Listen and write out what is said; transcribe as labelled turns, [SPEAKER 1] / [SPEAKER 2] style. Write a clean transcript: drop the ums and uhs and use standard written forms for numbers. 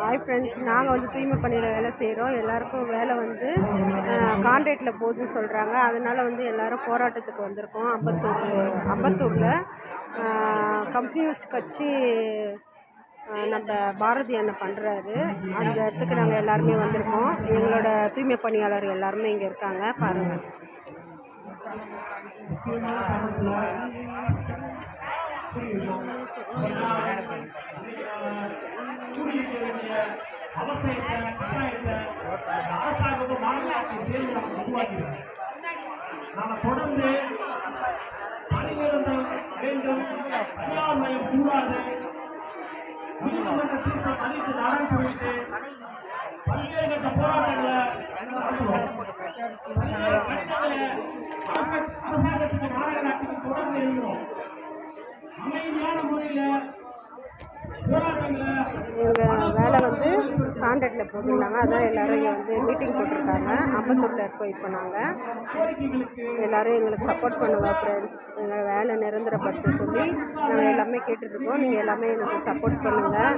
[SPEAKER 1] Hi friends, நாங்கள் வந்து தூய்மை பணியில் வேலை செய்கிறோம். எல்லாருக்கும் வேலை வந்து கான்ட்ராக்டில் போகுதுன்னு சொல்கிறாங்க. அதனால் வந்து எல்லோரும் போராட்டத்துக்கு வந்திருக்கோம். அம்பத்தூரில் கம்யூனிஸ்ட் கட்சி நம்ம பாரதி அண்ணன் பண்ணுறாரு. அந்த இடத்துக்கு நாங்கள் எல்லாருமே வந்திருக்கோம். எங்களோட தூய்மை பணியாளர் எல்லாருமே இங்கே இருக்காங்க, பாருங்கள்.
[SPEAKER 2] தொடர்ந்து பணிநிரந்தரம் வேண்டும், தனியார் மயம் கூடாது, நீதிமன்ற தீர்ப்பை மதித்து நடைபெற்று பல்வேறு கட்ட போராட்டங்களை அரசாங்கத்துக்கு மாநகராட்சிக்கு தொடர்ந்து இருக்கிறோம். அமைதியான முறையில்
[SPEAKER 1] எங்கள் வேலை வந்து கான்ட்ராக்டில் போட்டிருந்தாங்க. அதான் எல்லோரும் இங்கே வந்து மீட்டிங் போட்டிருக்காங்க. அம்பத்தூரில் இருக்கோம். இப்போ நாங்கள் எல்லோரும் எங்களுக்கு சப்போர்ட் பண்ணுவோம் ஃப்ரெண்ட்ஸ். எங்கள் வேலை நிரந்தரப்படுத்த சொல்லி நாங்கள் எல்லாமே கேட்டுட்ருக்கோம். நீங்கள் எல்லாமே எனக்கு சப்போர்ட் பண்ணுங்கள்.